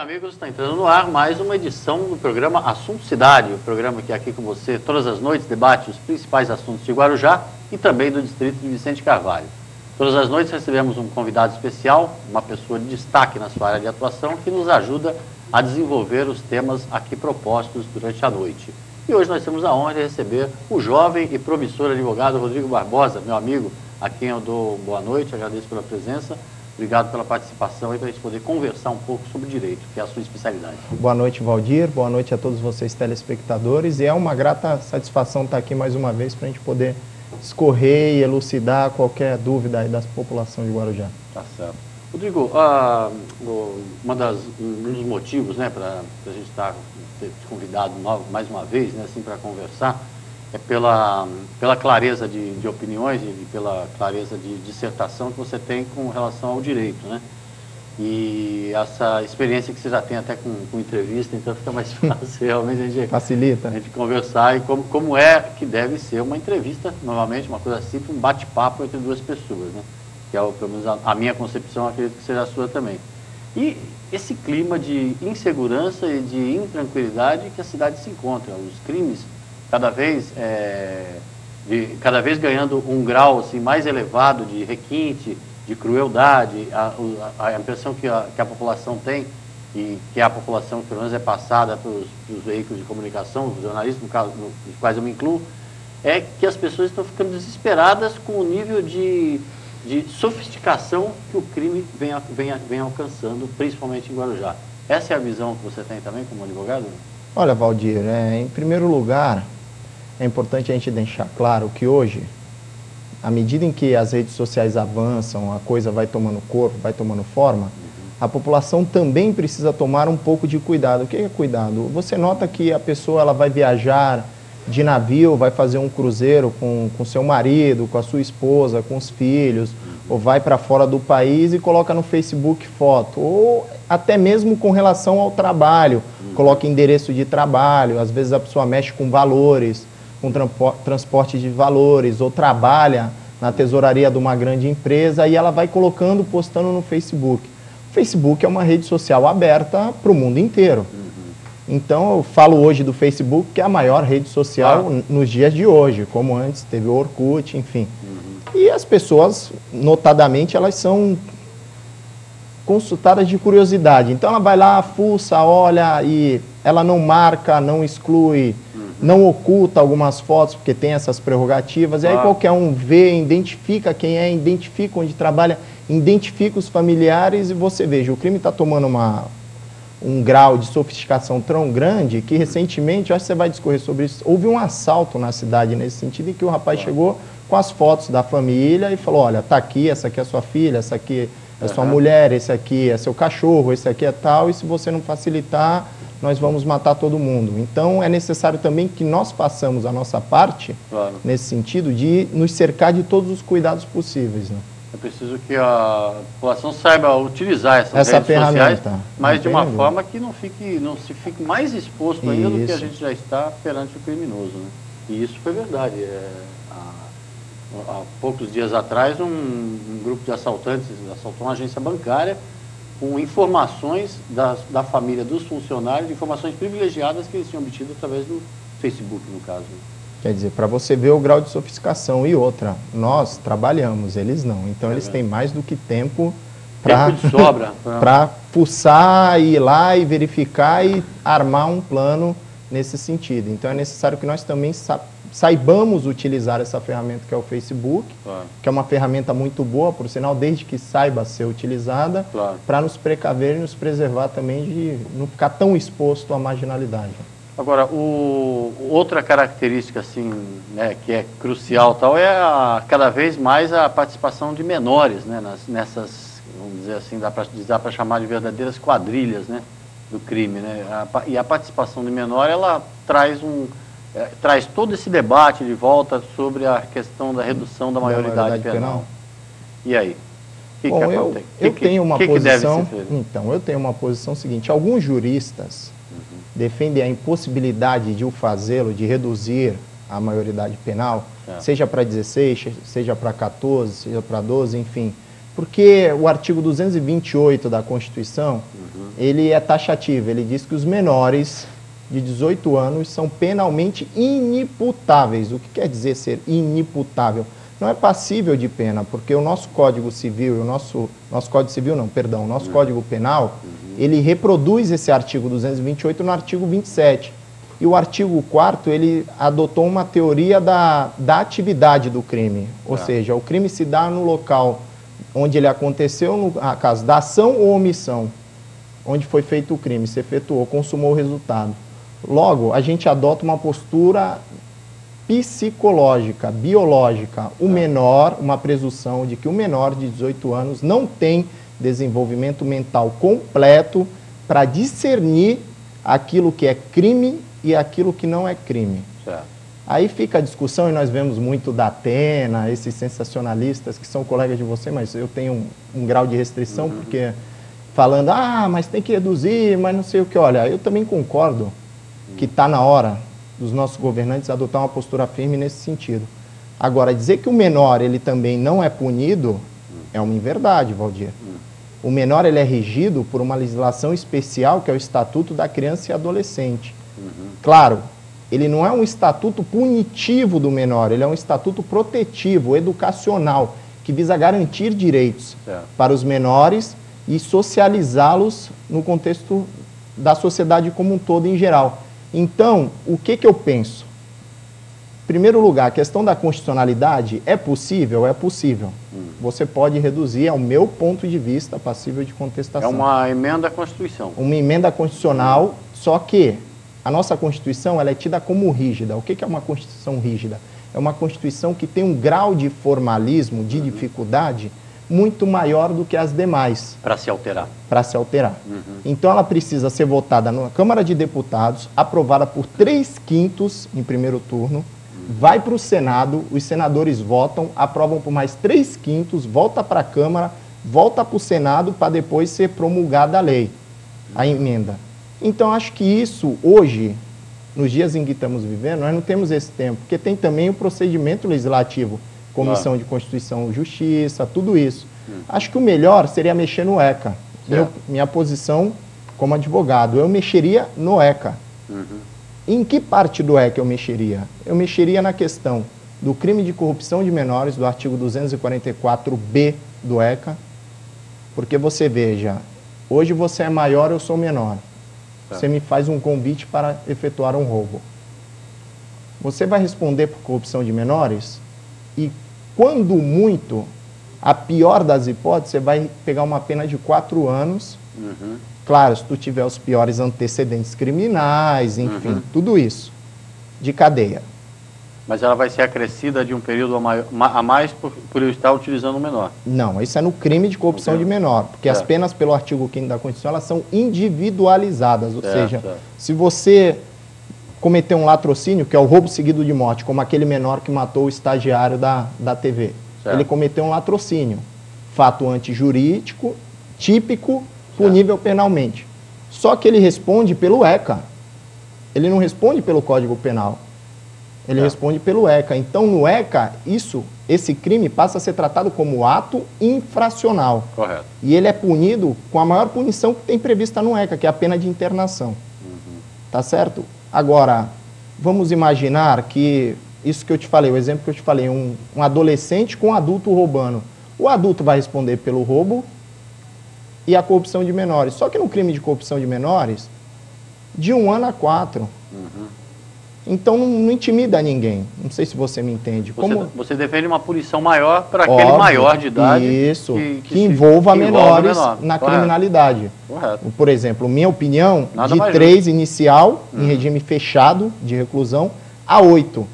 amigos, está entrando no ar mais uma edição do programa Assunto Cidade, o programa que é aqui com você todas as noites debate os principais assuntos de Guarujá e também do distrito de Vicente Carvalho. Todas as noites recebemos um convidado especial, uma pessoa de destaque na sua área de atuação que nos ajuda a desenvolver os temas aqui propostos durante a noite. E hoje nós temos a honra de receber o jovem e promissor advogado Rodrigo Barbosa, meu amigo, a quem eu dou boa noite, agradeço pela presença. Obrigado pela participação e para a gente poder conversar um pouco sobre direito, que é a sua especialidade. Boa noite, Valdir. Boa noite a todos vocês telespectadores. E é uma grata satisfação estar aqui mais uma vez para a gente poder escorrer e elucidar qualquer dúvida aí da população de Guarujá. Tá certo. Rodrigo, um dos motivos, né, para a gente estar convidado mais uma vez, né, assim, para conversar, é pela clareza de opiniões e pela clareza de dissertação que você tem com relação ao direito, né? E essa experiência que você já tem até com entrevista, então fica mais fácil realmente a gente, facilita. A gente conversar e como é que deve ser uma entrevista, normalmente uma coisa simples, um bate-papo entre duas pessoas, né? Que é, pelo menos, a minha concepção, acredito que seja a sua também. E esse clima de insegurança e de intranquilidade que a cidade se encontra, os crimes cada vez ganhando um grau assim, mais elevado de requinte, de crueldade, a impressão que a população tem, e que a população que pelo menos é passada para os veículos de comunicação, os jornalistas, no caso, nos quais eu me incluo, é que as pessoas estão ficando desesperadas com o nível de sofisticação que o crime vem alcançando, principalmente em Guarujá. Essa é a visão que você tem também como advogado? Olha, Valdir, em primeiro lugar, é importante a gente deixar claro que hoje, à medida em que as redes sociais avançam, a coisa vai tomando corpo, vai tomando forma, a população também precisa tomar um pouco de cuidado. O que é cuidado? Você nota que a pessoa ela vai viajar de navio, vai fazer um cruzeiro com seu marido, com a sua esposa, com os filhos, ou vai para fora do país e coloca no Facebook foto, ou até mesmo com relação ao trabalho, coloca endereço de trabalho, às vezes a pessoa mexe com valores, com transporte de valores, ou trabalha na tesouraria de uma grande empresa e ela vai colocando, postando no Facebook. O Facebook é uma rede social aberta para o mundo inteiro. Então, eu falo hoje do Facebook, que é a maior rede social nos dias de hoje, como antes teve o Orkut, enfim. E as pessoas, notadamente, elas são consultadas de curiosidade. Então, ela vai lá, fuça, olha, e ela não marca, não exclui, não oculta algumas fotos, porque tem essas prerrogativas. E aí qualquer um vê, identifica quem é, identifica onde trabalha, identifica os familiares e você veja, o crime está tomando um grau de sofisticação tão grande que recentemente, eu acho que você vai discorrer sobre isso, houve um assalto na cidade nesse sentido, em que o rapaz chegou com as fotos da família e falou, olha, tá aqui, essa aqui é sua filha, essa aqui é sua mulher, esse aqui é seu cachorro, esse aqui é tal, e se você não facilitar, nós vamos matar todo mundo. Então, é necessário também que nós façamos a nossa parte, nesse sentido, de nos cercar de todos os cuidados possíveis, né? É preciso que a população saiba utilizar essas redes sociais, mas de uma forma que não se fique mais exposto ainda do que a gente já está perante o criminoso, né? E isso foi verdade. Há poucos dias atrás, um grupo de assaltantes assaltou uma agência bancária com informações da família dos funcionários, informações privilegiadas que eles tinham obtido através do Facebook, no caso. Quer dizer, para você ver o grau de sofisticação. E outra, nós trabalhamos, eles não. Então, eles têm mais do que tempo para fuçar, ir lá e verificar e armar um plano nesse sentido. Então, é necessário que nós também saibamos utilizar essa ferramenta que é o Facebook, que é uma ferramenta muito boa, por sinal, desde que saiba ser utilizada, para nos precaver e nos preservar também de não ficar tão exposto à marginalidade. Agora, outra característica assim, né, que é crucial tal, é cada vez mais a participação de menores, né, nessas, vamos dizer assim, dá para chamar de verdadeiras quadrilhas, né, do crime, né? E a participação de menor, ela traz todo esse debate de volta sobre a questão da redução da maioridade penal. E aí? Bom, eu tenho uma posição. Então, eu tenho uma posição seguinte: alguns juristas defendem a impossibilidade de o fazê-lo, de reduzir a maioridade penal, seja para 16, seja para 14, seja para 12, enfim, Porque o artigo 228 da Constituição, ele é taxativo, ele diz que os menores de 18 anos são penalmente inimputáveis. O que quer dizer ser inimputável? Não é passível de pena, porque o nosso Código Civil, o nosso Código Civil não, perdão, o nosso Código Penal, ele reproduz esse artigo 228 no artigo 27. E o artigo 4º, ele adotou uma teoria da atividade do crime. Ou seja, o crime se dá no local onde ele aconteceu, no caso da ação ou omissão, onde foi feito o crime, se efetuou, consumou o resultado. Logo, a gente adota uma postura psicológica, biológica. O menor, uma presunção de que o menor de 18 anos não tem desenvolvimento mental completo para discernir aquilo que é crime e aquilo que não é crime. Certo. Aí fica a discussão, e nós vemos muito da Atena, esses sensacionalistas que são colegas de você, mas eu tenho um grau de restrição, porque falando, mas tem que reduzir, mas não sei o que. Olha, eu também concordo que está na hora dos nossos governantes adotar uma postura firme nesse sentido. Agora, dizer que o menor ele também não é punido é uma inverdade, Valdir. O menor ele é regido por uma legislação especial, que é o Estatuto da Criança e Adolescente. Claro, ele não é um estatuto punitivo do menor, ele é um estatuto protetivo, educacional, que visa garantir direitos para os menores e socializá-los no contexto da sociedade como um todo em geral. Então, o que eu penso? Em primeiro lugar, a questão da constitucionalidade é possível? É possível. Você pode reduzir, ao meu ponto de vista, passível de contestação. É uma emenda à Constituição. Uma emenda constitucional, só que a nossa Constituição ela é tida como rígida. O que é uma Constituição rígida? É uma Constituição que tem um grau de formalismo, de dificuldade, muito maior do que as demais. Para se alterar. Para se alterar. Então ela precisa ser votada na Câmara de Deputados, aprovada por 3/5 em primeiro turno, vai para o Senado, os senadores votam, aprovam por mais 3/5, volta para a Câmara, volta para o Senado para depois ser promulgada a lei, a emenda. Então, acho que isso, hoje, nos dias em que estamos vivendo, nós não temos esse tempo, porque tem também o procedimento legislativo, Comissão de Constituição e Justiça, tudo isso. Acho que o melhor seria mexer no ECA. Minha posição como advogado, eu mexeria no ECA. Em que parte do ECA eu mexeria? Eu mexeria na questão do crime de corrupção de menores, do artigo 244B do ECA, porque você veja, hoje você é maior, eu sou menor. Você me faz um convite para efetuar um roubo. Você vai responder por corrupção de menores e, quando muito, a pior das hipóteses, você vai pegar uma pena de 4 anos. Claro, se tu tiver os piores antecedentes criminais, enfim, tudo isso, de cadeia. Mas ela vai ser acrescida de um período a mais por eu estar utilizando o menor? Não, isso é no crime de corrupção de menor, porque as penas pelo artigo 5º da Constituição, elas são individualizadas, ou seja, se você cometer um latrocínio, que é o roubo seguido de morte, como aquele menor que matou o estagiário da TV, ele cometeu um latrocínio, fato antijurídico, típico, punível penalmente. Só que ele responde pelo ECA, ele não responde pelo Código Penal. Ele responde pelo ECA. Então, no ECA, esse crime passa a ser tratado como ato infracional. Correto. E ele é punido com a maior punição que tem prevista no ECA, que é a pena de internação. Tá certo? Agora, vamos imaginar que, isso que eu te falei, o exemplo que eu te falei, um adolescente com um adulto roubando. O adulto vai responder pelo roubo e a corrupção de menores. Só que no crime de corrupção de menores, de 1 ano a 4. Então não intimida ninguém. Não sei se você me entende. Você defende uma punição maior para aquele maior de idade. Isso, que envolva menores na criminalidade. Correto. Por exemplo, minha opinião, de 3 inicial, em regime fechado de reclusão, a 8.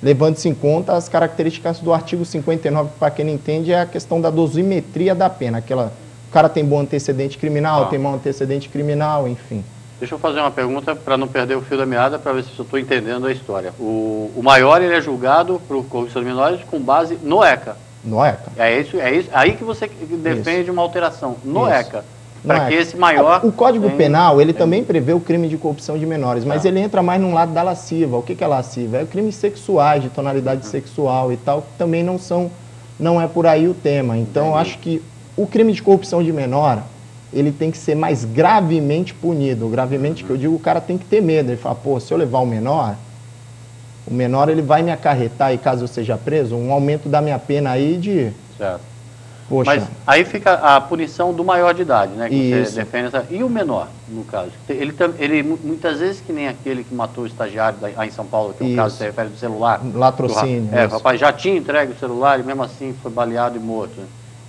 Levando-se em conta as características do artigo 59, que para quem não entende, é a questão da dosimetria da pena. O cara tem bom antecedente criminal, tem mau antecedente criminal, enfim. Deixa eu fazer uma pergunta para não perder o fio da meada, para ver se eu estou entendendo a história. O maior ele é julgado por corrupção de menores com base no ECA. No ECA. É isso aí que você defende uma alteração, no ECA. Para que esse maior... O Código Penal, ele também prevê o crime de corrupção de menores, mas ele entra mais num lado da lasciva. O que é lasciva? É crimes sexuais, de tonalidade sexual e tal, que também não são não é por aí o tema. Então, eu acho que o crime de corrupção de menor, ele tem que ser mais gravemente punido. Gravemente, que eu digo, o cara tem que ter medo. Ele fala, pô, se eu levar o menor ele vai me acarretar, e caso eu seja preso, um aumento da minha pena aí de... Certo. Poxa. Mas aí fica a punição do maior de idade, né? Que Isso. você defende. E o menor, no caso? Ele muitas vezes, que nem aquele que matou o estagiário aí em São Paulo, que é o caso que você refere do celular. Latrocínio. O rapaz já tinha entregue o celular e mesmo assim foi baleado e morto.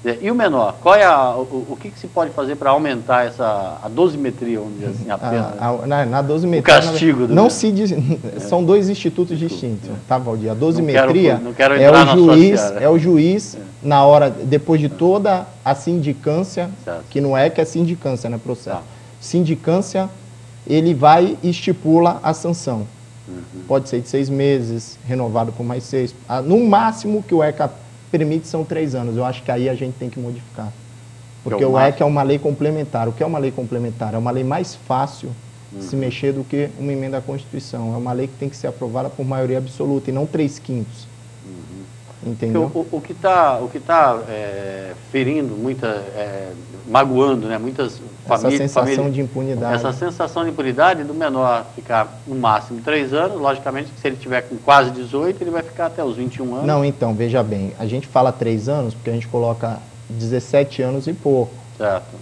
E o menor? Qual é o que se pode fazer para aumentar a dosimetria, vamos dizer assim, a pena? Na dosimetria... O castigo do não se diz, são dois institutos distintos, tá, Valdir? A dosimetria não quero entrar na sua seara. É o juiz, na hora, depois de toda a sindicância, certo. Que não é que é sindicância, né, processo. Tá. Sindicância, ele vai e estipula a sanção. Pode ser de 6 meses, renovado por mais 6. No máximo que o ECA permite são 3 anos. Eu acho que aí a gente tem que modificar. Porque o ECA é uma lei complementar. O que é uma lei complementar? É uma lei mais fácil de se mexer do que uma emenda à Constituição. É uma lei que tem que ser aprovada por maioria absoluta e não 3/5. Entendeu? O que tá ferindo, magoando, né, muitas famílias... Essa sensação de impunidade. Essa sensação de impunidade do menor ficar no máximo 3 anos, logicamente que se ele tiver com quase 18, ele vai ficar até os 21 anos. Não, então, veja bem, a gente fala 3 anos porque a gente coloca 17 anos e pouco. Certo.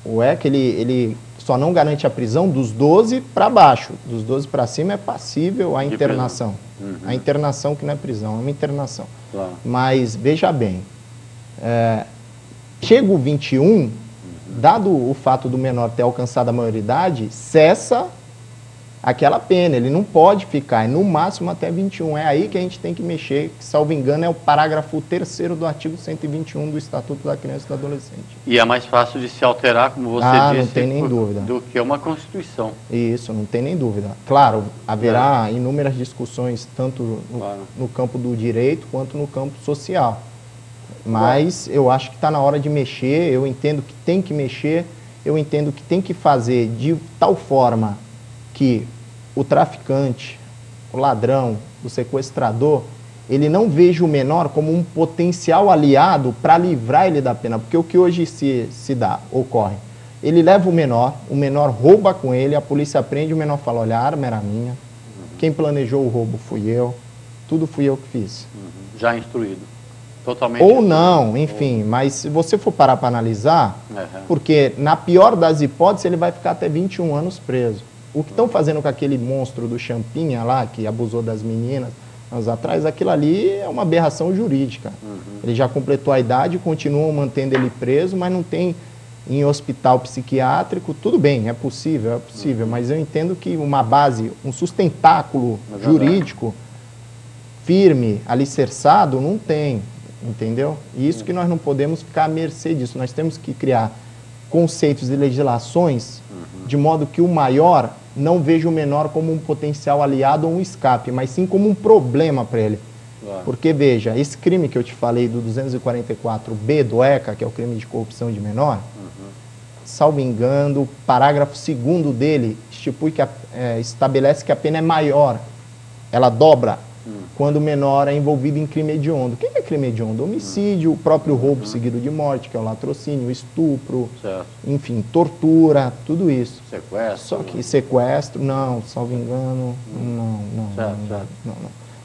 O ECA, ele só não garante a prisão dos 12 para baixo. Dos 12 para cima é passível a internação. A internação que não é prisão, é uma internação. Claro. Mas, veja bem, chega o 21, dado o fato do menor ter alcançado a maioridade, cessa aquela pena. Ele não pode ficar, no máximo até 21. É aí que a gente tem que mexer, que, salvo engano, é o parágrafo 3º do artigo 121 do Estatuto da Criança e do Adolescente. E é mais fácil de se alterar, como você disse, não tem nem dúvida, do que uma Constituição. Isso, não tem nem dúvida. Claro, haverá inúmeras discussões, tanto no campo do direito quanto no campo social. Mas eu acho que está na hora de mexer, eu entendo que tem que mexer, eu entendo que tem que fazer de tal forma que o traficante, o ladrão, o sequestrador, ele não veja o menor como um potencial aliado para livrar ele da pena. Porque o que hoje ocorre, ele leva o menor rouba com ele, a polícia prende, o menor fala, olha, a arma era minha, quem planejou o roubo fui eu, tudo fui eu que fiz. Já instruído. Totalmente. Ou não, enfim, mas se você for parar para analisar, porque na pior das hipóteses ele vai ficar até 21 anos preso. O que estão fazendo com aquele monstro do Champinha lá, que abusou das meninas anos atrás, aquilo ali é uma aberração jurídica. Ele já completou a idade, continuam mantendo ele preso, mas não tem em hospital psiquiátrico. Tudo bem, é possível, mas eu entendo que uma base, um sustentáculo jurídico firme, alicerçado, não tem, entendeu? E isso que nós não podemos ficar à mercê disso. Nós temos que criar conceitos e legislações de modo que o maior não veja o menor como um potencial aliado ou um escape, mas sim como um problema para ele. Porque, veja, esse crime que eu te falei do 244B do ECA, que é o crime de corrupção de menor, salvo engano, o parágrafo 2º dele estabelece que a pena é maior, ela dobra quando o menor é envolvido em crime hediondo. O que é crime hediondo? Homicídio, o próprio roubo seguido de morte, que é o latrocínio, estupro, enfim, tortura, tudo isso. Sequestro? Só que sequestro, não, salvo engano, não.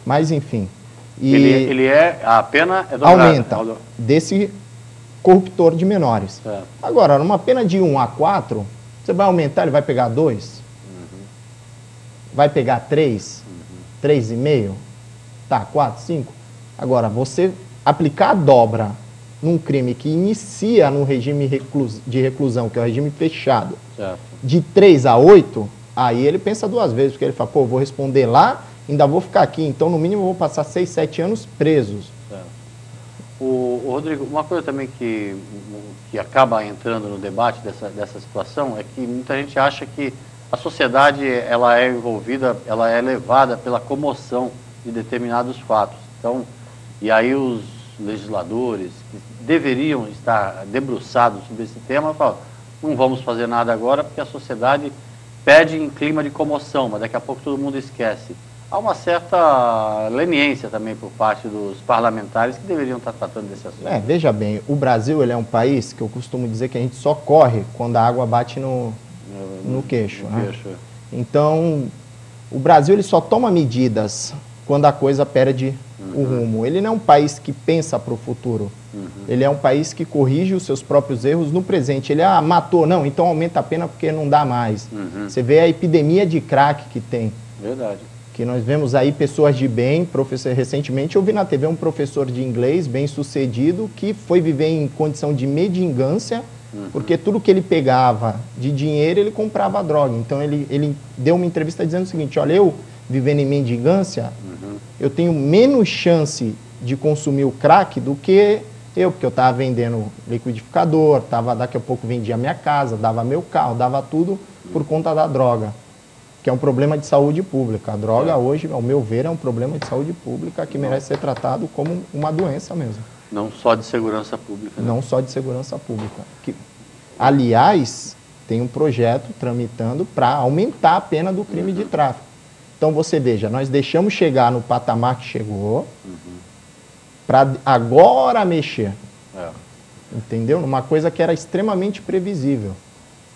Mas, enfim. E a pena é dobrada. Aumenta desse corruptor de menores. Agora, numa pena de 1 a 4, você vai aumentar, ele vai pegar 2? Vai pegar 3? 3,5? Tá, 4, 5? Agora, você aplicar a dobra num crime que inicia no regime de reclusão, que é o regime fechado, de 3 a 8, aí ele pensa 2 vezes, porque ele fala, pô, vou responder lá, ainda vou ficar aqui, então no mínimo eu vou passar 6, 7 anos presos. O Rodrigo, uma coisa também que acaba entrando no debate dessa situação é que muita gente acha que a sociedade ela é envolvida, ela é levada pela comoção de determinados fatos. Então, e aí os legisladores que deveriam estar debruçados sobre esse tema falam, não vamos fazer nada agora porque a sociedade pede em clima de comoção, mas daqui a pouco todo mundo esquece. há uma certa leniência também por parte dos parlamentares que deveriam estar tratando desse assunto. Veja bem, o Brasil ele é um país que eu costumo dizer que a gente só corre quando a água bate no queixo. No queixo. Então, o Brasil ele só toma medidas quando a coisa perde o rumo. Ele não é um país que pensa para o futuro. Ele é um país que corrige os seus próprios erros no presente. Ele, matou, não, então aumenta a pena porque não dá mais. Você vê a epidemia de crack que tem. Verdade. Que nós vemos aí pessoas de bem, recentemente eu vi na TV um professor de inglês bem sucedido que foi viver em condição de mendigância, porque tudo que ele pegava de dinheiro ele comprava droga. Então ele deu uma entrevista dizendo o seguinte, olha, eu vivendo em mendigância, eu tenho menos chance de consumir o crack do que porque eu estava vendendo liquidificador, daqui a pouco vendia minha casa, dava meu carro, dava tudo por conta da droga. Que é um problema de saúde pública. A droga hoje, ao meu ver, é um problema de saúde pública que merece ser tratado como uma doença mesmo. Não só de segurança pública. Né? Não só de segurança pública. Aliás, tem um projeto tramitando para aumentar a pena do crime de tráfico. Então você veja, nós deixamos chegar no patamar que chegou para agora mexer. Entendeu? Numa coisa que era extremamente previsível.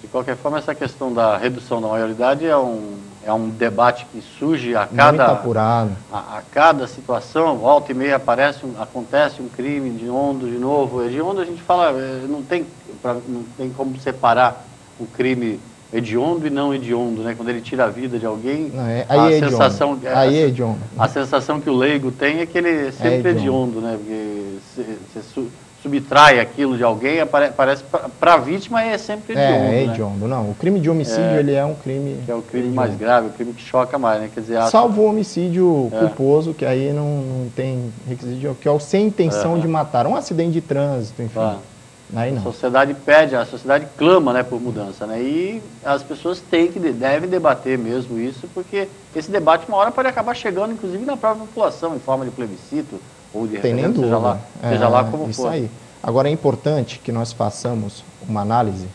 De qualquer forma, essa questão da redução da maioridade é um debate que surge a cada... Muito apurado. A cada situação, volta e meia acontece um crime hediondo de novo. Hediondo a gente fala, não tem como separar o crime hediondo e não hediondo, né? Quando ele tira a vida de alguém, a sensação que o leigo tem é que ele é sempre hediondo, né? Porque você subtrai aquilo de alguém, parece para a vítima é sempre hediondo. É hediondo, né? Não. O crime de homicídio ele é um crime... Que é o crime hediondo. Mais grave, o crime que choca mais, né? Quer dizer, salvo o homicídio culposo, que aí não tem requisito, que é o sem intenção de matar. Um acidente de trânsito, enfim. Aí não. A sociedade pede, a sociedade clama, né, por mudança, né? E as pessoas devem debater mesmo isso, porque esse debate uma hora pode acabar chegando, inclusive, na própria população, em forma de plebiscito, ou de referendo, seja lá como isso for. Aí. Agora é importante que nós façamos uma análise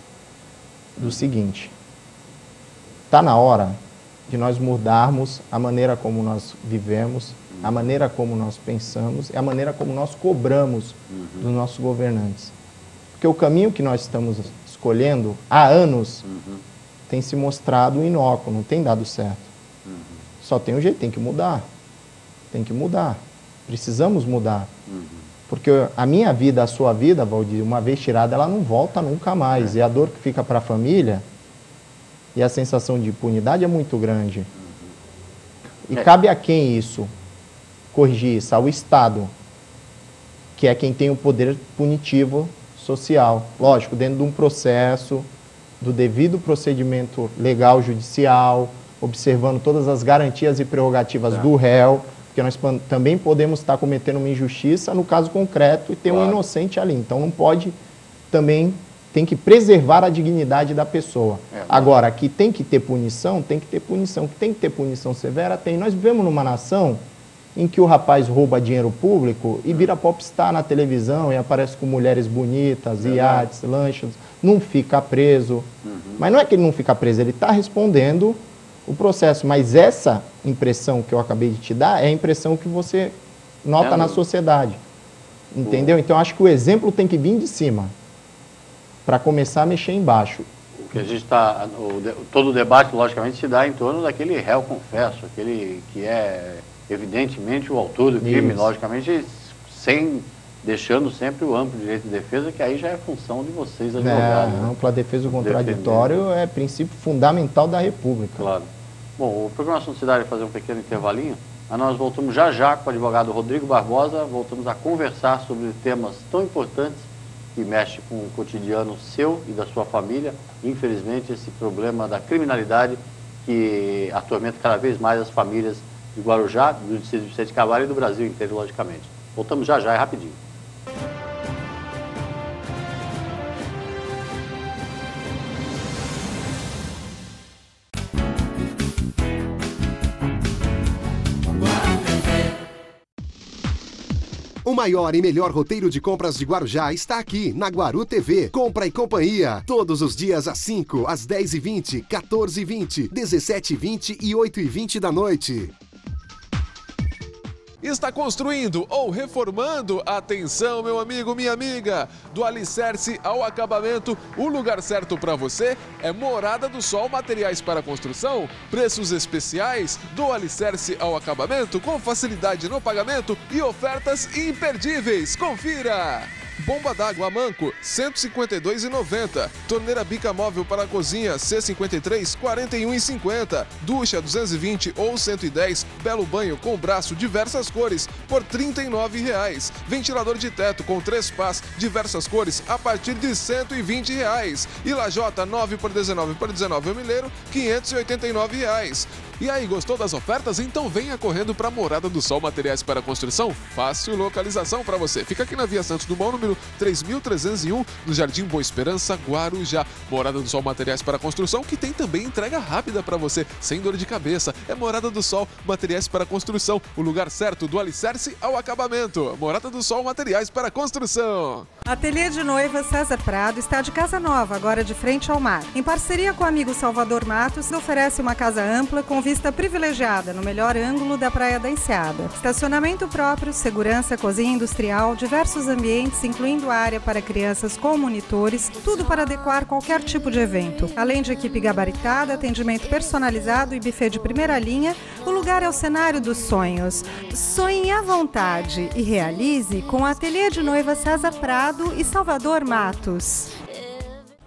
do seguinte: está na hora de nós mudarmos a maneira como nós vivemos, a maneira como nós pensamos e a maneira como nós cobramos dos nossos governantes. Porque o caminho que nós estamos escolhendo há anos tem se mostrado inócuo, não tem dado certo. Só tem um jeito, tem que mudar. Tem que mudar. Precisamos mudar. Porque a minha vida, a sua vida, Valdir, uma vez tirada, ela não volta nunca mais. E a dor que fica para a família e a sensação de impunidade é muito grande. E cabe a quem isso? Corrigir isso? Ao Estado, que é quem tem o poder punitivo social. Lógico, dentro de um processo, do devido procedimento legal judicial, observando todas as garantias e prerrogativas do réu, porque nós também podemos estar cometendo uma injustiça no caso concreto e ter um inocente ali. Então não pode, também tem que preservar a dignidade da pessoa. Agora, que tem que ter punição, tem que ter punição. Que tem que ter punição severa, tem. Nós vivemos numa nação em que o rapaz rouba dinheiro público e vira popstar na televisão e aparece com mulheres bonitas, iates, lanchas, não fica preso. Mas não é que ele não fica preso, ele está respondendo o processo. Mas essa impressão que eu acabei de te dar é a impressão que você nota na sociedade. Entendeu? Então, acho que o exemplo tem que vir de cima para começar a mexer embaixo. O que a gente está... Todo o debate, logicamente, se dá em torno daquele réu confesso, aquele que é evidentemente o autor do crime, logicamente, deixando sempre o amplo direito de defesa, que aí já é função de vocês, advogados. A ampla defesa do contraditório é princípio fundamental da República. Claro. Bom, o programa Assunto Cidade vai fazer um pequeno intervalinho, mas nós voltamos já com o advogado Rodrigo Barbosa, voltamos a conversar sobre temas tão importantes que mexem com o cotidiano seu e da sua família. Infelizmente, esse problema da criminalidade que atormenta cada vez mais as famílias de Guarujá, do Distrito de Vicente Carvalho e do Brasil inteiro, logicamente. Voltamos já, é rapidinho. O maior e melhor roteiro de compras de Guarujá está aqui, na Guaru TV. Compra e companhia. Todos os dias às 5, às 10h20, 14h20, 17h20 e 8h20 da noite. Está construindo ou reformando? Atenção, meu amigo, minha amiga! Do alicerce ao acabamento, o lugar certo para você é Morada do Sol Materiais para Construção. Preços especiais do alicerce ao acabamento com facilidade no pagamento e ofertas imperdíveis. Confira! Bomba d'água Manco, R$ 152,90. Torneira bica móvel para a cozinha, C53, R$ 41,50. Ducha 220 ou 110, belo banho com braço diversas cores, por R$ 39,00. Ventilador de teto com 3 pás, diversas cores, a partir de R$ 120,00. E lajota 9x19 por 19 o milheiro, R$ 589,00. E aí, gostou das ofertas? Então venha correndo para Morada do Sol Materiais para Construção. Fácil localização para você. Fica aqui na Via Santos Dumont, número 3.301, no Jardim Boa Esperança, Guarujá. Morada do Sol Materiais para Construção, que tem também entrega rápida para você, sem dor de cabeça. É Morada do Sol Materiais para Construção, o lugar certo do alicerce ao acabamento. Morada do Sol Materiais para Construção. Ateliê de Noiva César Prado está de casa nova, agora de frente ao mar. Em parceria com o amigo Salvador Matos, oferece uma casa ampla com vista privilegiada no melhor ângulo da Praia da Enseada. Estacionamento próprio, segurança, cozinha industrial, diversos ambientes, incluindo área para crianças com monitores, tudo para adequar qualquer tipo de evento. Além de equipe gabaritada, atendimento personalizado e buffet de primeira linha, o lugar é o cenário dos sonhos. Sonhe à vontade e realize com o Ateliê de Noiva César Prado e Salvador Matos.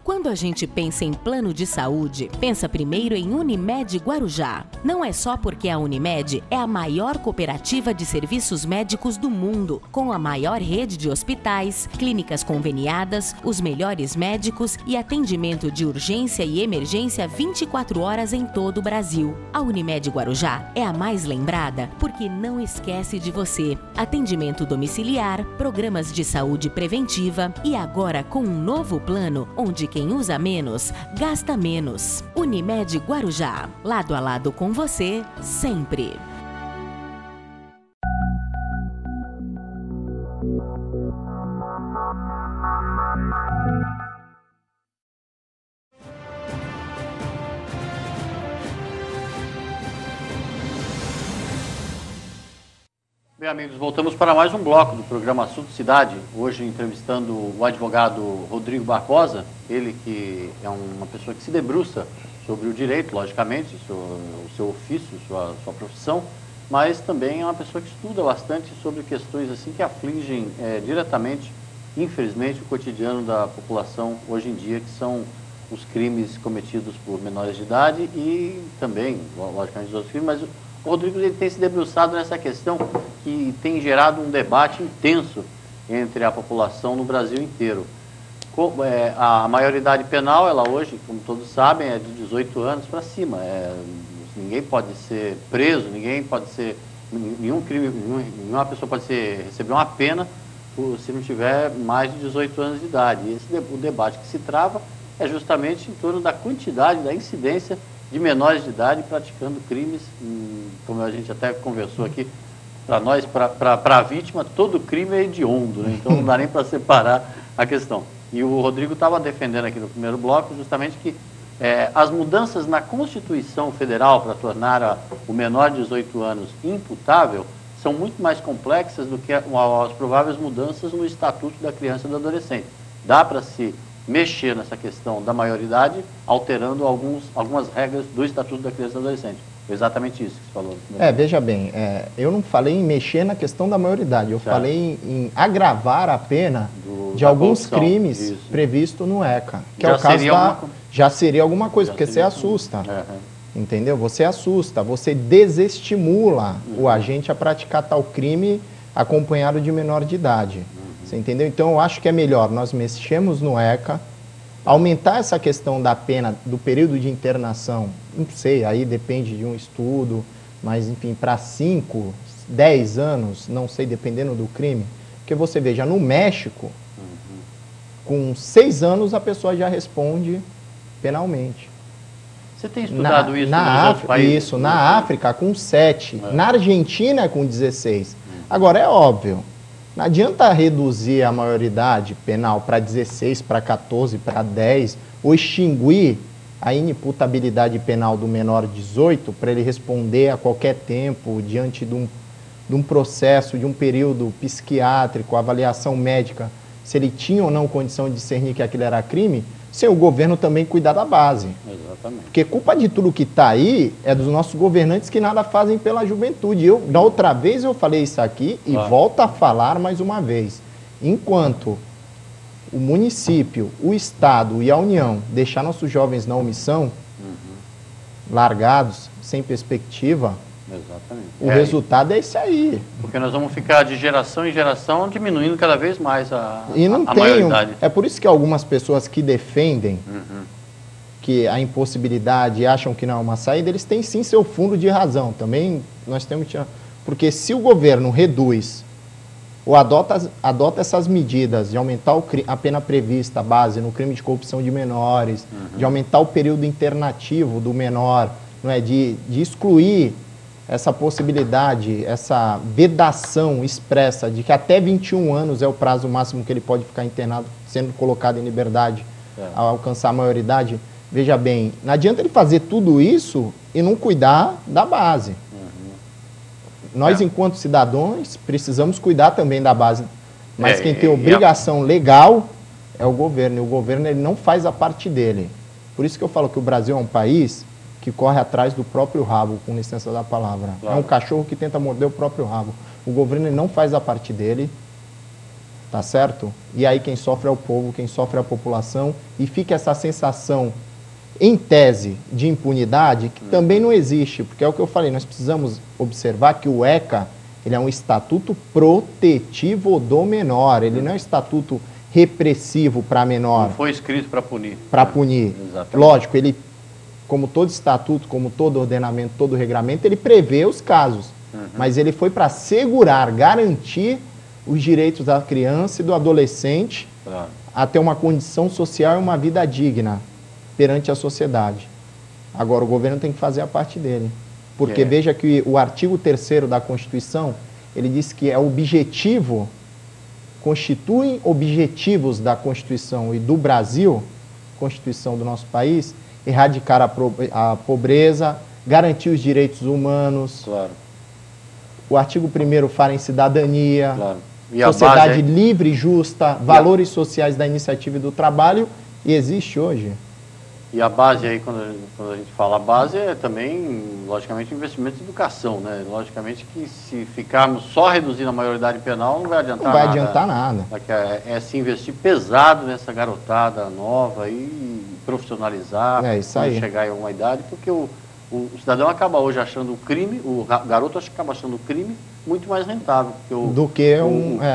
Quando a gente pensa em plano de saúde, pensa primeiro em Unimed Guarujá. Não é só porque a Unimed é a maior cooperativa de serviços médicos do mundo, com a maior rede de hospitais, clínicas conveniadas, os melhores médicos e atendimento de urgência e emergência 24 horas em todo o Brasil. A Unimed Guarujá é a mais lembrada porque não esquece de você. Atendimento domiciliar, programas de saúde preventiva e agora com um novo plano onde quem usa menos, gasta menos. Unimed Guarujá, lado a lado com você, sempre. Bem, amigos, voltamos para mais um bloco do programa Assunto Cidade, hoje entrevistando o advogado Rodrigo Barbosa, ele que é uma pessoa que se debruça sobre o direito, logicamente, o seu ofício, sua profissão, mas também é uma pessoa que estuda bastante sobre questões assim que afligem diretamente, infelizmente, o cotidiano da população hoje em dia, que são os crimes cometidos por menores de idade e também, logicamente, os outros crimes, mas o Rodrigo ele tem se debruçado nessa questão que tem gerado um debate intenso entre a população no Brasil inteiro. A maioridade penal, ela hoje, como todos sabem, é de 18 anos para cima. Ninguém pode ser preso, nenhuma pessoa pode receber uma pena se não tiver mais de 18 anos de idade. E o debate que se trava é justamente em torno da quantidade, da incidência de menores de idade praticando crimes, como a gente até conversou aqui, para nós, para a vítima, todo crime é hediondo, né? Então não dá nem para separar a questão. E o Rodrigo estava defendendo aqui no primeiro bloco justamente que as mudanças na Constituição Federal para tornar o menor de 18 anos imputável são muito mais complexas do que as prováveis mudanças no Estatuto da Criança e do Adolescente. Dá para se mexer nessa questão da maioridade, alterando algumas regras do Estatuto da Criança e do Adolescente. Foi exatamente isso que você falou. Veja bem, eu não falei em mexer na questão da maioridade, eu falei em agravar a pena de alguns crimes previstos no ECA, que é o caso já seria alguma coisa, porque você assusta, entendeu? Você assusta, você desestimula o agente a praticar tal crime acompanhado de menor de idade. Você entendeu? Então, eu acho que é melhor nós mexemos no ECA, aumentar essa questão da pena, do período de internação, não sei, aí depende de um estudo, mas, enfim, para 5, 10 anos, não sei, dependendo do crime. Porque você veja, no México, com 6 anos a pessoa já responde penalmente. Você tem estudado isso nos outros países? Isso, na África com 7, na Argentina com 16. Agora, é óbvio, não adianta reduzir a maioridade penal para 16, para 14, para 10, ou extinguir a inimputabilidade penal do menor de 18 para ele responder a qualquer tempo diante de de um processo, de um período psiquiátrico, avaliação médica, se ele tinha ou não condição de discernir que aquilo era crime, sem o governo também cuidar da base. Exatamente. Porque culpa de tudo que está aí é dos nossos governantes que nada fazem pela juventude. Da outra vez eu falei isso aqui e volto a falar mais uma vez. Enquanto o município, o Estado e a União deixar nossos jovens na omissão, largados, sem perspectiva, exatamente. O resultado é esse aí. Porque nós vamos ficar de geração em geração diminuindo cada vez mais a maioridade. É por isso que algumas pessoas que defendem que a impossibilidade e acham que não é uma saída, eles têm sim seu fundo de razão. Também nós temos que... Porque se o governo reduz ou adota essas medidas de aumentar a pena prevista, a base no crime de corrupção de menores, de aumentar o período internativo do menor, não é, de excluir essa possibilidade, essa vedação expressa de que até 21 anos é o prazo máximo que ele pode ficar internado, sendo colocado em liberdade ao alcançar a maioridade. Veja bem, não adianta ele fazer tudo isso e não cuidar da base. Nós, enquanto cidadãos, precisamos cuidar também da base. Mas quem tem obrigação legal é o governo. E o governo ele não faz a parte dele. Por isso que eu falo que o Brasil é um país que corre atrás do próprio rabo, com licença da palavra. Claro. É um cachorro que tenta morder o próprio rabo. O governo ele não faz a parte dele, tá certo? E aí quem sofre é o povo, quem sofre é a população. E fica essa sensação, em tese, de impunidade, que também não existe. Porque é o que eu falei, nós precisamos observar que o ECA ele é um estatuto protetivo do menor. Ele não é um estatuto repressivo para menor. Não foi escrito para punir. Para punir. Exatamente. Lógico, ele... Como todo estatuto, como todo ordenamento, todo regramento, ele prevê os casos. Mas ele foi para assegurar, garantir os direitos da criança e do adolescente a ter uma condição social e uma vida digna perante a sociedade. Agora, o governo tem que fazer a parte dele. Porque veja que o artigo 3º da Constituição, ele diz que é objetivo, constituem objetivos da Constituição e do Brasil, Constituição do nosso país, erradicar a pobreza, garantir os direitos humanos. Claro. O artigo 1º fala em cidadania, claro. E sociedade livre e justa, valores sociais da iniciativa e do trabalho, e existe hoje. E a base aí, quando a gente fala base, é também, logicamente, investimento em educação, né? Logicamente que se ficarmos só reduzindo a maioridade penal, não vai adiantar nada. Não vai adiantar nada. É se investir pesado nessa garotada nova e profissionalizar, isso aí. Chegar em alguma idade, porque o cidadão acaba hoje achando o crime, o garoto acaba achando o crime muito mais rentável. Do que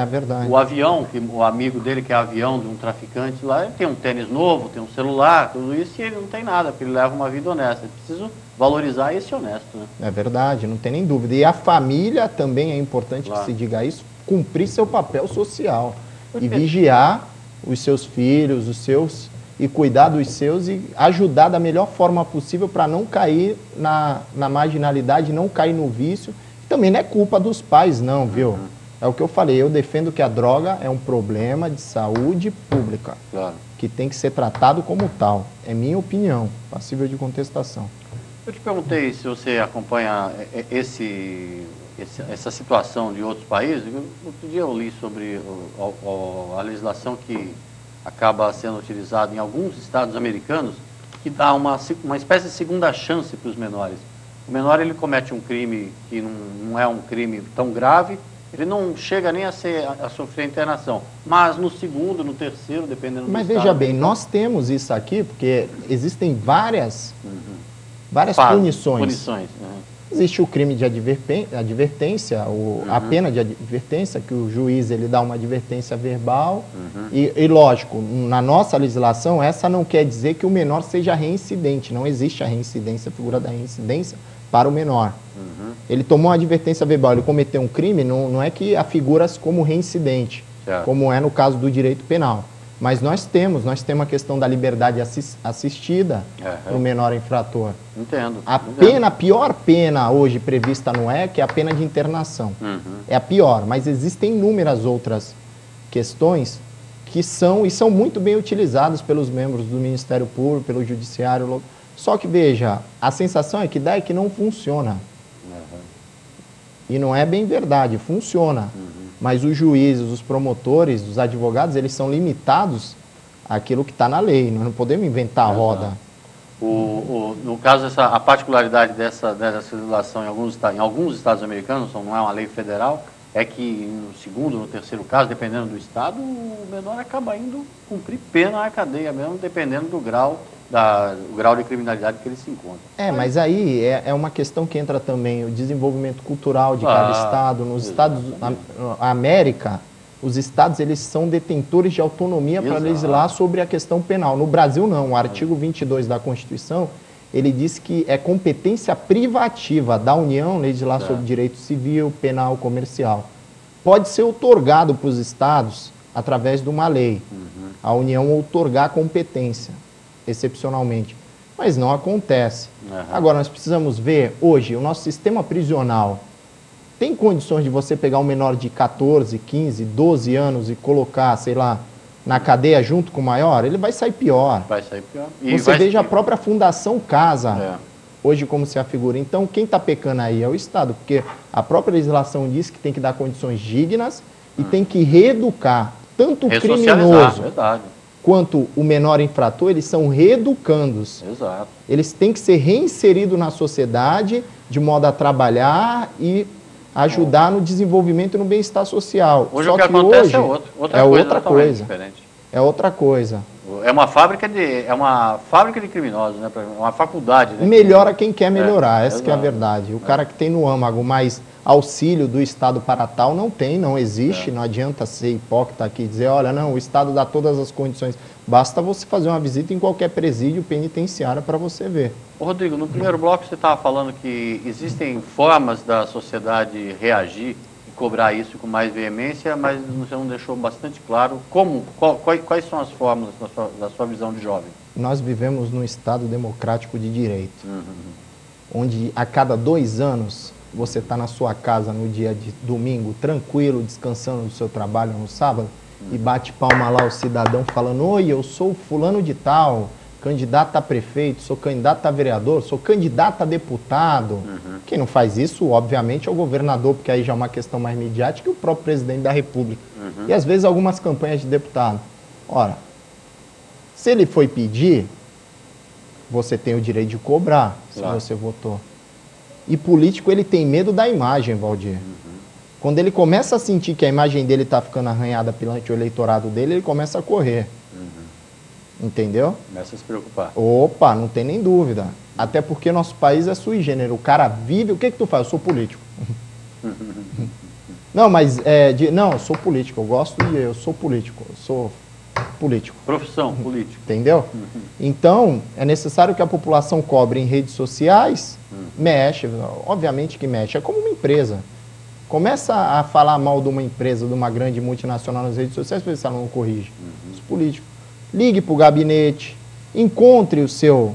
verdade. O avião, o amigo dele que é avião de um traficante lá, ele tem um tênis novo, tem um celular, tudo isso, e ele não tem nada, porque ele leva uma vida honesta. É preciso valorizar esse honesto, né? É verdade, não tem nem dúvida. E a família também é importante que se diga isso, cumprir seu papel social e vigiar os seus filhos, e cuidar dos seus e ajudar da melhor forma possível para não cair na marginalidade, não cair no vício. Também não é culpa dos pais, não, viu? É o que eu falei, eu defendo que a droga é um problema de saúde pública, que tem que ser tratado como tal. É minha opinião, passível de contestação. Eu te perguntei se você acompanha essa situação de outros países. Outro dia eu li sobre a legislação que acaba sendo utilizada em alguns estados americanos, que dá uma espécie de segunda chance para os menores. O menor ele comete um crime que não é um crime tão grave, ele não chega nem a sofrer internação, mas no segundo, no terceiro, dependendo do Mas estado, veja bem, nós temos isso aqui, porque existem várias punições. Existe o crime de advertência, a pena de advertência, que o juiz ele dá uma advertência verbal. E lógico, na nossa legislação, essa não quer dizer que o menor seja reincidente. Não existe a reincidência, a figura da reincidência para o menor. Ele tomou uma advertência verbal, ele cometeu um crime, não é que a figura-se como reincidente, como é no caso do direito penal. Mas nós temos a questão da liberdade assistida para o menor infrator. Entendo. A pior pena hoje prevista no ECA é a pena de internação. É a pior, mas existem inúmeras outras questões que são muito bem utilizadas pelos membros do Ministério Público, pelo Judiciário. Só que, veja, a sensação que dá é que não funciona. E não é bem verdade, funciona. Mas os juízes, os promotores, os advogados, eles são limitados àquilo que está na lei. Nós não podemos inventar a roda. No caso, a particularidade dessa legislação em alguns estados americanos, não é uma lei federal, é que no segundo, no terceiro caso, dependendo do estado, o menor acaba indo cumprir pena na cadeia mesmo, dependendo do grau de criminalidade que ele se encontra. Mas aí é uma questão que entra também o desenvolvimento cultural de cada estado. Nos Estados a América, os estados eles são detentores de autonomia para legislar sobre a questão penal. No Brasil não, o artigo 22 da Constituição, ele diz que é competência privativa da União legislar sobre direito civil, penal, comercial. Pode ser otorgado para os estados através de uma lei. A União outorgar competência, excepcionalmente. Mas não acontece. Agora, nós precisamos ver, hoje, o nosso sistema prisional tem condições de você pegar um menor de 14, 15, 12 anos e colocar, sei lá, na cadeia junto com o maior? Ele vai sair pior. Vai sair pior. Você veja a própria Fundação Casa, hoje como se afigura. Então, quem está pecando aí é o Estado, porque a própria legislação diz que tem que dar condições dignas e tem que reeducar. Tanto o criminoso quanto o menor infrator, eles são reeducandos. Exato. Eles têm que ser reinseridos na sociedade de modo a trabalhar e ajudar no desenvolvimento e no bem-estar social. Hoje Só o que acontece é outra coisa. Diferente. É outra coisa. É uma fábrica de criminosos, né? Uma faculdade. Né? Melhora quem quer melhorar, essa que é a verdade. O cara que tem no âmago mais auxílio do Estado para tal, não tem, não existe. Não adianta ser hipócrita aqui e dizer, olha, não, o Estado dá todas as condições. Basta você fazer uma visita em qualquer presídio penitenciário para você ver. Ô, Rodrigo, no primeiro bloco você estava falando que existem formas da sociedade reagir e cobrar isso com mais veemência, mas você não deixou bastante claro quais são as formas da sua visão de jovem. Nós vivemos num Estado democrático de direito, onde a cada 2 anos você está na sua casa no dia de domingo, tranquilo, descansando do seu trabalho no sábado, e bate palma lá o cidadão falando, oi, eu sou fulano de tal, candidato a prefeito, sou candidato a vereador, sou candidato a deputado. Quem não faz isso, obviamente, é o governador, porque aí já é uma questão mais midiática, e o próprio presidente da República. E às vezes algumas campanhas de deputado. Ora, se ele foi pedir, você tem o direito de cobrar, se você votou. E político, ele tem medo da imagem, Valdir. Quando ele começa a sentir que a imagem dele está ficando arranhada perante o eleitorado dele, ele começa a correr. Entendeu? Começa a se preocupar. Opa, não tem nem dúvida. Até porque nosso país é sui generis. O cara vive... O que tu faz? Eu sou político. Não, mas... não, eu sou político. Eu sou político. Eu sou político. Profissão, político. Entendeu? Então, é necessário que a população cobre em redes sociais. Mexe. Obviamente que mexe. É como uma empresa. Começa a falar mal de uma empresa, de uma grande multinacional nas redes sociais, para ver se ela não corrige. Os políticos. Ligue para o gabinete, encontre o seu,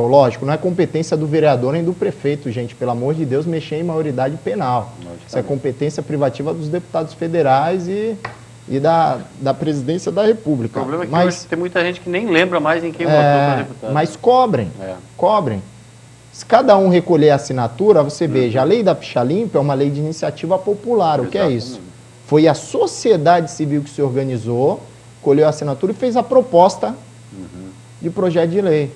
lógico, não é competência do vereador nem do prefeito, gente, pelo amor de Deus, mexer em maioridade penal. Isso é competência privativa dos deputados federais e da presidência da República. O problema é que hoje tem muita gente que nem lembra mais em quem votou para deputado. Mas cobrem. Se cada um recolher a assinatura, você veja, a lei da ficha limpa é uma lei de iniciativa popular. O que é isso? Foi a sociedade civil que se organizou, colheu a assinatura e fez a proposta de projeto de lei.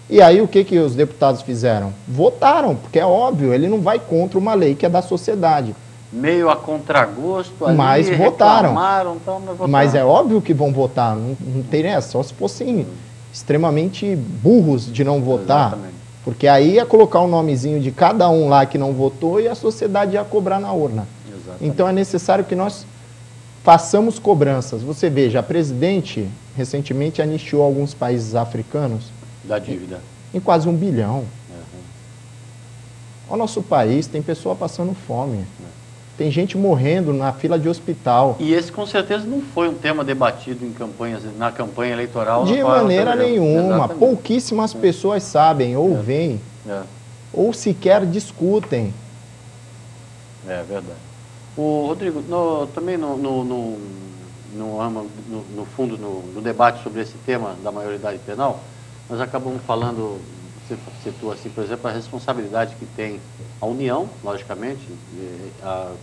E aí o que os deputados fizeram? Votaram, porque é óbvio, ele não vai contra uma lei que é da sociedade. Meio a contragosto, ali, mas votaram. Então votaram. Mas é óbvio que vão votar, não tem essa, só se fossem extremamente burros de não votar. Exatamente. Porque aí ia colocar o nomezinho de cada um lá que não votou e a sociedade ia cobrar na urna. Exatamente. Então é necessário que nós façamos cobranças. Você veja, a presidente recentemente anistiou alguns países africanos da dívida em quase 1 bilhão. O nosso país tem pessoa passando fome. Tem gente morrendo na fila de hospital. E esse com certeza não foi um tema debatido na campanha eleitoral. De maneira nenhuma. Exatamente. Pouquíssimas pessoas sabem ou veem ou sequer discutem. É verdade. O Rodrigo, também no fundo, no debate sobre esse tema da maioridade penal, nós acabamos você citou, assim, por exemplo, a responsabilidade que tem a União, logicamente,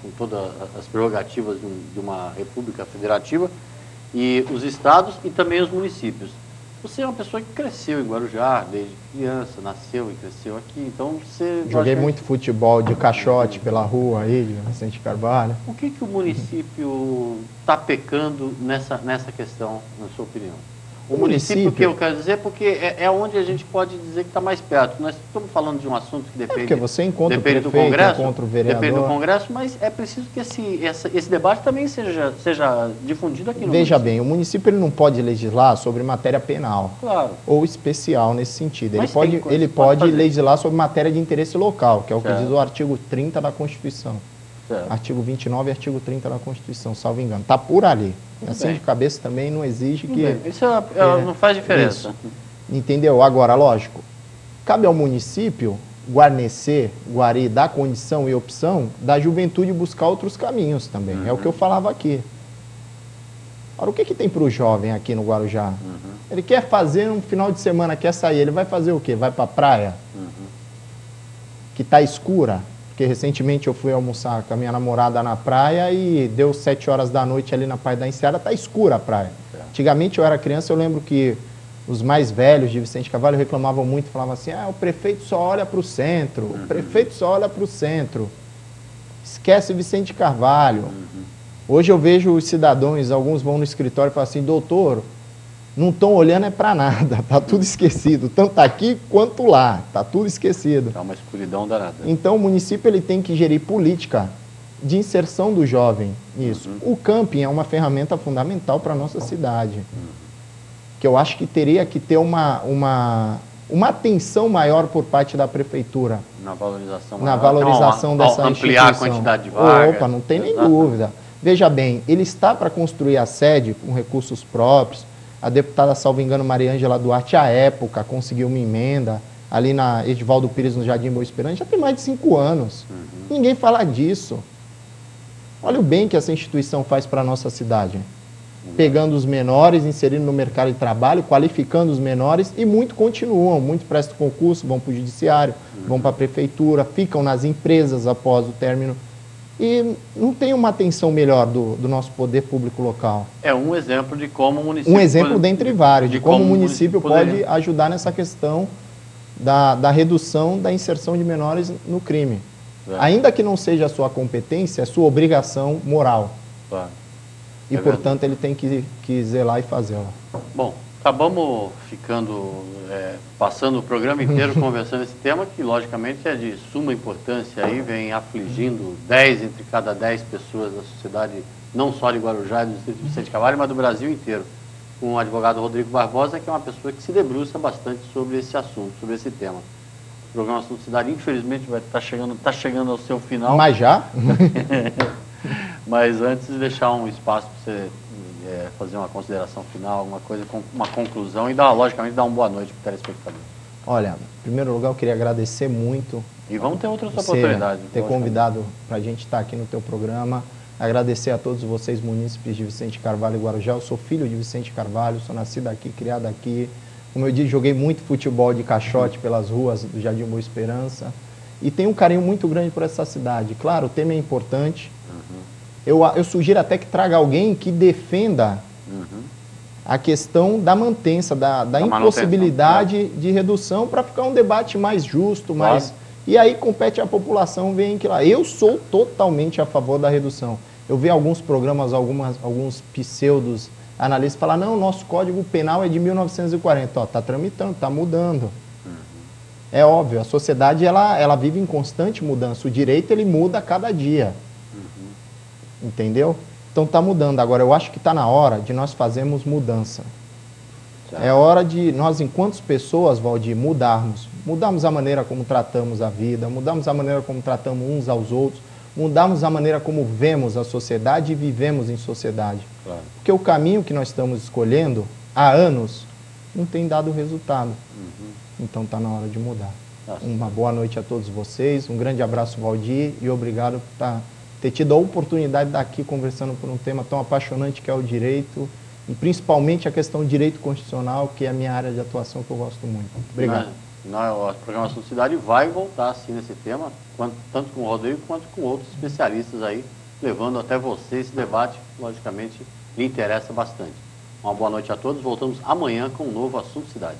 com todas as prerrogativas de uma república federativa, e os estados e também os municípios. Você é uma pessoa que cresceu em Guarujá desde criança, nasceu e cresceu aqui, então você... Joguei muito futebol de caixote pela rua aí, de Vicente Carvalho. O que o município está pecando nessa questão, na sua opinião? O município, que eu quero dizer, porque é onde a gente pode dizer que está mais perto. Nós estamos falando de um assunto que depende, porque você encontra depende o prefeito, do Congresso, encontra o vereador. depende do Congresso, mas é preciso que esse debate também seja difundido aqui no Veja município. bem, o município ele não pode legislar sobre matéria penal, claro, ou especial nesse sentido. Mas ele pode legislar sobre matéria de interesse local, que é o que diz o artigo 30 da Constituição. certo. Artigo 29 e artigo 30 da Constituição, salvo engano. Está por ali. Assim de cabeça também não exige que... Isso não faz diferença. Isso. Entendeu? Agora, lógico, cabe ao município guarnecer, guarir, dar condição e opção da juventude buscar outros caminhos também. É o que eu falava aqui. Ora, o que tem para o jovem aqui no Guarujá? Ele quer fazer um final de semana, quer sair, ele vai fazer o quê? Vai para a praia? Que está escura? Porque recentemente eu fui almoçar com a minha namorada na praia e deu 7 horas da noite ali na Praia da Enseada, está escura a praia. Antigamente eu era criança, eu lembro que os mais velhos de Vicente Carvalho reclamavam muito, falavam assim, o prefeito só olha para o centro, o prefeito só olha para o centro, esquece Vicente Carvalho. Hoje eu vejo os cidadãos, alguns vão no escritório e falam assim, doutor, não estão olhando para nada, está tudo esquecido, tanto aqui quanto lá, está tudo esquecido. É uma escuridão danada. Então o município ele tem que gerir política de inserção do jovem nisso. O camping é uma ferramenta fundamental para a nossa cidade, que eu acho que teria que ter uma atenção maior por parte da prefeitura. Na valorização, dessa instituição. Ampliar a quantidade de vagas. Opa, não tem nem dúvida. Veja bem, ele está para construir a sede com recursos próprios. A deputada, salvo engano, Maria Ângela Duarte, à época, conseguiu uma emenda ali na Edivaldo Pires, no Jardim Boa Esperança, já tem mais de 5 anos. Ninguém fala disso. Olha o bem que essa instituição faz para a nossa cidade. Pegando os menores, inserindo no mercado de trabalho, qualificando os menores e muito continuam, muito prestam concurso, vão para o judiciário, vão para a prefeitura, ficam nas empresas após o término. E não tem uma atenção melhor do nosso poder público local. É um exemplo de como o município... Um exemplo dentre vários, de como o município pode ajudar nessa questão da redução da inserção de menores no crime. Ainda que não seja a sua competência, é sua obrigação moral. Claro. E, portanto, ele tem que zelar e fazê-la. Bom, acabamos passando o programa inteiro conversando esse tema, que logicamente é de suma importância, aí vem afligindo 10 entre cada 10 pessoas da sociedade, não só de Guarujá e do Distrito de Vicente Carvalho, mas do Brasil inteiro. Com o advogado Rodrigo Barbosa, que é uma pessoa que se debruça bastante sobre esse assunto, sobre esse tema. O programa Assunto Cidade, infelizmente, está chegando ao seu final. Mas já? Mas antes de deixar um espaço para você fazer uma consideração final, alguma coisa, uma conclusão e, logicamente, dar uma boa noite para o telespectador. Olha, em primeiro lugar, eu queria agradecer muito. E vamos ter outras oportunidades. Ter convidado para a gente estar aqui no teu programa. Agradecer a todos vocês, munícipes de Vicente Carvalho e Guarujá. Eu sou filho de Vicente Carvalho, sou nascido aqui, criado aqui. Como eu disse, joguei muito futebol de caixote pelas ruas do Jardim Boa Esperança. E tenho um carinho muito grande por essa cidade. Claro, o tema é importante. Eu sugiro até que traga alguém que defenda a questão da mantença, da impossibilidade de redução, para ficar um debate mais justo, mais... E aí compete à população ver em que lá. Eu sou totalmente a favor da redução. Eu vi alguns programas, alguns pseudos analistas falar, não, nosso Código Penal é de 1940. Ó, está tramitando, está mudando. É óbvio, a sociedade ela vive em constante mudança. O direito ele muda a cada dia. Entendeu? Então está mudando. Agora, eu acho que está na hora de nós fazermos mudança. É hora de nós, enquanto pessoas, Valdir, mudarmos a maneira como tratamos a vida, mudarmos a maneira como tratamos uns aos outros, mudarmos a maneira como vemos a sociedade e vivemos em sociedade. Claro. Porque o caminho que nós estamos escolhendo há anos não tem dado resultado. Então está na hora de mudar. Uma boa noite a todos vocês, um grande abraço, Valdir, e obrigado por ter tido a oportunidade de estar aqui conversando por um tema tão apaixonante que é o direito, e principalmente a questão do direito constitucional, que é a minha área de atuação, que eu gosto muito. Obrigado. O programa Assunto Cidade vai voltar sim nesse tema, tanto com o Rodrigo quanto com outros especialistas aí, levando até você esse debate, logicamente, lhe interessa bastante. Uma boa noite a todos, voltamos amanhã com um novo Assunto Cidade.